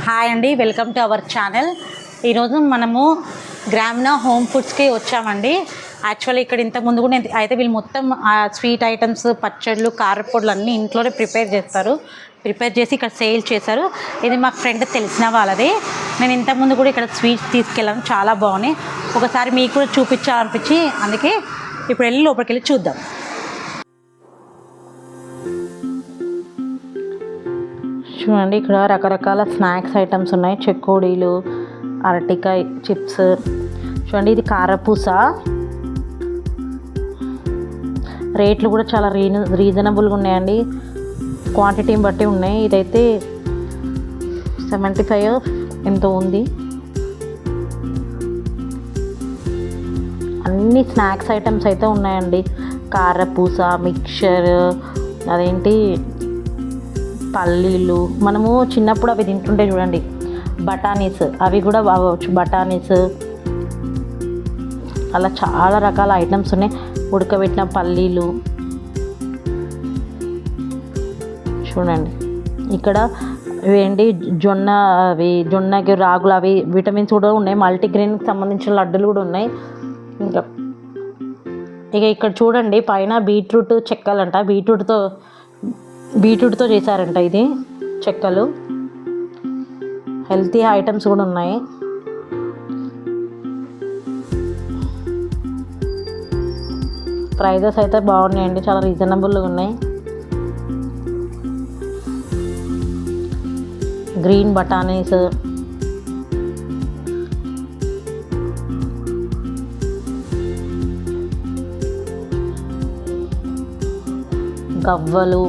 Hi అండి, welcome to our channel. ఈరోజు మనము గ్రామీణ హోమ్ ఫుడ్స్కి వచ్చామండి. యాక్చువల్లీ ఇక్కడ ఇంతకుముందు కూడా అయితే వీళ్ళు మొత్తం స్వీట్ ఐటమ్స్, పచ్చళ్ళు, కారపొడులు అన్నీ ఇంట్లోనే ప్రిపేర్ చేసి ఇక్కడ సేల్ చేశారు. ఇది మా ఫ్రెండ్ తెలిసిన వాళ్ళది. నేను ఇంతకుముందు కూడా ఇక్కడ స్వీట్స్ తీసుకెళ్ళాను, చాలా బాగున్నాయి. ఒకసారి మీకు కూడా చూపించాలనిపించి అందుకే ఇప్పుడు వెళ్ళి లోపలికి వెళ్ళి చూద్దాం. చూడండి, ఇక్కడ రకరకాల స్నాక్స్ ఐటమ్స్ ఉన్నాయి. చెకోడీలు, అరటికాయ చిప్స్. చూడండి, ఇది కారపూస. రేట్లు కూడా చాలా రీజనబుల్గా ఉన్నాయండి. క్వాంటిటీని బట్టి ఉన్నాయి. ఇదైతే 75 ఎంతో ఉంది. అన్ని స్నాక్స్ ఐటమ్స్ అయితే ఉన్నాయండి. కారపూస, మిక్చర్, అదేంటి పల్లీలు. మనము చిన్నప్పుడు అవి తింటుంటే చూడండి, బఠానీస్, అవి కూడా బాగోవచ్చు. బఠానీస్, అలా చాలా రకాల ఐటమ్స్ ఉన్నాయి. ఉడకబెట్టిన పల్లీలు చూడండి. ఇక్కడ ఇవేంటి జొన్న రాగులు, అవి విటమిన్స్ కూడా ఉన్నాయి. మల్టీగ్రెయిన్కి సంబంధించిన లడ్డులు కూడా ఉన్నాయి. ఇక ఇక్కడ చూడండి, పైన బీట్రూట్ చెక్కలంట. బీట్రూట్తో చేశారంట ఇది చెక్కలు. హెల్తీ ఐటమ్స్ కూడా ఉన్నాయి. ప్రైజెస్ అయితే బాగున్నాయండి, చాలా రీజనబుల్గా ఉన్నాయి. గ్రీన్ బఠానీస్, గవ్వలు,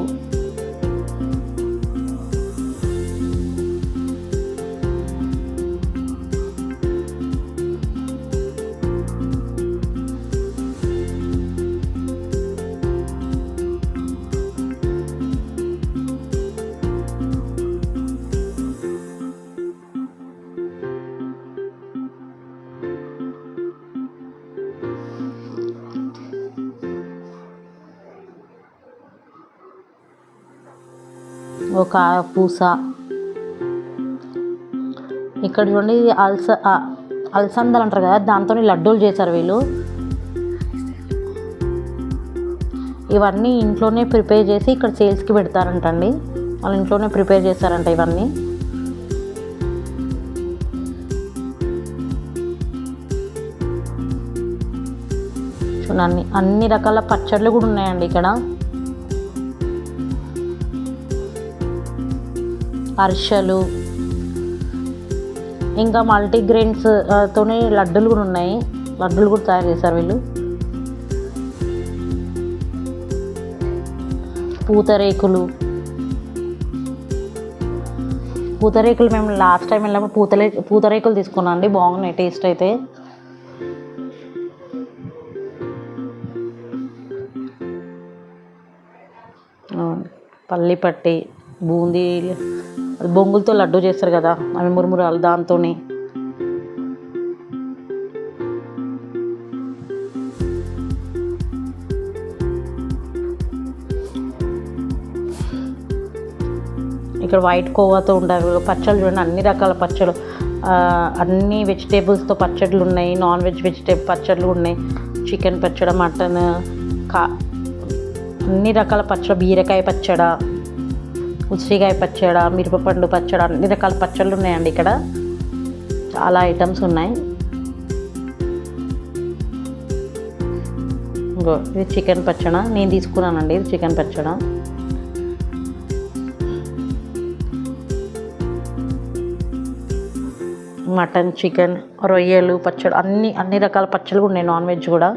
ఒక పూస. ఇక్కడ చూడండి, అలసందలు అంటారు కదా, దాంతో లడ్డూలు చేశారు వీళ్ళు. ఇవన్నీ ఇంట్లోనే ప్రిపేర్ చేసి ఇక్కడ సేల్స్కి పెడతారంటండి. వాళ్ళు ఇంట్లోనే ప్రిపేర్ చేస్తారంట ఇవన్నీ. చూడండి, అన్ని రకాల పచ్చళ్ళు కూడా ఉన్నాయండి ఇక్కడ. అరిసెలు, ఇంకా మల్టీగ్రెయిన్స్ తోని లడ్డూలు కూడా ఉన్నాయి. లడ్డూలు కూడా తయారు చేశారు వీళ్ళు. పూతరేకులు మేము లాస్ట్ టైం వెళ్ళినప్పుడు పూతరేకులు తీసుకున్నాం అండి. బాగున్నాయి టేస్ట్ అయితే. పల్లి పట్టి, బూందీ, బొంగులతో లడ్డు చేస్తారు కదా, అవి మురుమురాలు, దాంతో. ఇక్కడ వైట్ కోవాతో ఉంటాయి పచ్చళ్ళు. చూడండి, అన్ని రకాల పచ్చళ్ళు, అన్ని వెజిటేబుల్స్తో పచ్చళ్ళు ఉన్నాయి. నాన్ వెజిటేబుల్ పచ్చళ్ళు ఉన్నాయి. చికెన్ పచ్చడి, మటన్, అన్ని రకాల పచ్చడి. బీరకాయ పచ్చడి, ఉసిరికాయ పచ్చడి, మిరపపండు పచ్చడి, అన్ని రకాల పచ్చళ్ళు ఉన్నాయండి ఇక్కడ. చాలా ఐటమ్స్ ఉన్నాయి. ఇది చికెన్ పచ్చడి నేను తీసుకున్నానండి. ఇది చికెన్ పచ్చడి. మటన్, చికెన్, రొయ్యలు పచ్చడి, అన్ని రకాల పచ్చళ్ళు ఉన్నాయి. నాన్ వెజ్ కూడా.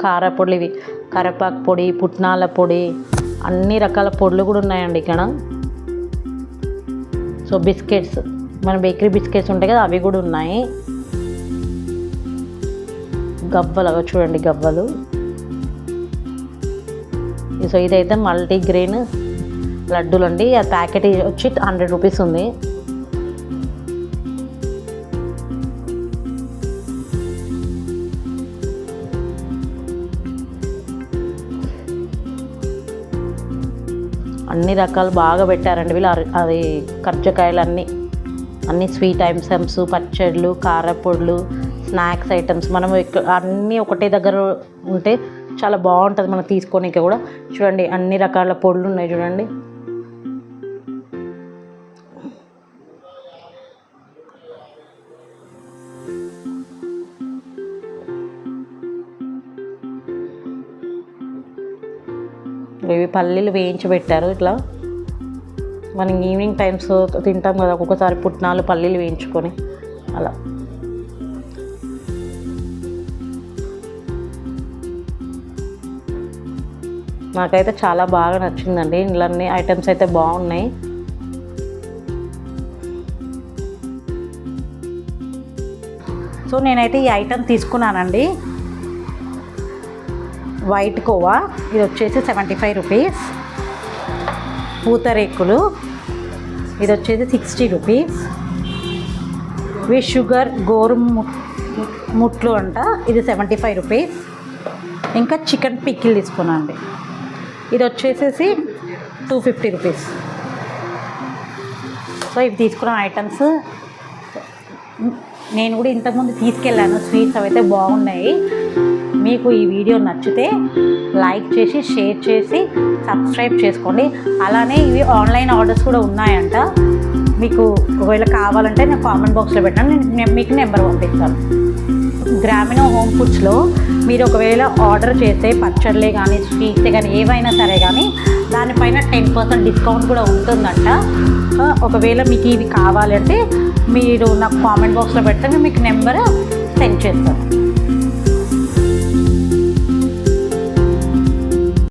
కారపొడులు, ఇవి కరివేపాకు పొడి, పుట్నాల పొడి, అన్ని రకాల పొడులు కూడా ఉన్నాయండి ఇక్కడ. సో బిస్కెట్స్, మన బేకరీ బిస్కెట్స్ ఉంటాయి కదా, అవి కూడా ఉన్నాయి. గవ్వలు, చూడండి గవ్వలు. సో ఇదైతే మల్టీగ్రెయిన్ లడ్డూలు అండి. ఆ ప్యాకెట్ వచ్చి 100 రూపీస్ ఉంది. అన్ని రకాలు బాగా పెట్టారండి వీళ్ళు. అది కర్జకాయలు అన్ని స్వీట్ ఐటమ్స్, పచ్చళ్ళు, కారపొడులు, స్నాక్స్ ఐటమ్స్. మనం అన్నీ ఒకటే దగ్గర ఉంటే చాలా బాగుంటుంది మనం తీసుకోనికి కూడా. చూడండి అన్ని రకాల పొడులు ఉన్నాయి చూడండి. ఇవి పల్లీలు వేయించి పెట్టారు. ఇట్లా మనం ఈవినింగ్ టైమ్స్ తింటాం కదా ఒక్కొక్కసారి, పుట్నాలు పల్లీలు వేయించుకొని అలా. నాకైతే చాలా బాగా నచ్చిందండి. ఇళ్ళన్నీ ఐటమ్స్ అయితే బాగున్నాయి. సో నేనైతే ఈ ఐటమ్ తీసుకున్నానండి. వైట్ కోవా ఇది వచ్చేసి 75 రూపీస్. పూతరేకులు ఇది వచ్చేసి 60 రూపీస్. ఇవి షుగర్ ముట్లు అంట, ఇది 75 రూపీస్. ఇంకా చికెన్ పికిల్ తీసుకున్నాండి, ఇది వచ్చేసేసి 250 రూపీస్. సో ఇవి తీసుకున్న ఐటమ్స్ నేను కూడా ఇంతకుముందు తీసుకెళ్ళాను. స్వీట్స్ అవైతే బాగున్నాయి. మీకు ఈ వీడియో నచ్చితే లైక్ చేసి, షేర్ చేసి, సబ్స్క్రైబ్ చేసుకోండి. అలానే ఇవి ఆన్లైన్ ఆర్డర్స్ కూడా ఉన్నాయంట. మీకు ఒకవేళ కావాలంటే నేను కామెంట్ బాక్స్లో పెట్టాను, నేను మీకు నెంబర్ పంపిస్తాను. గ్రామీణ హోమ్ ఫుడ్స్లో మీరు ఒకవేళ ఆర్డర్ చేస్తే పచ్చళ్ళే కానీ, స్వీట్సే కానీ, ఏవైనా సరే కానీ దానిపైన 10% డిస్కౌంట్ కూడా ఉంటుందంట. ఒకవేళ మీకు ఇవి కావాలంటే మీరు నాకు కామెంట్ బాక్స్లో పెడితే మీకు నెంబర్ సెండ్ చేస్తాను.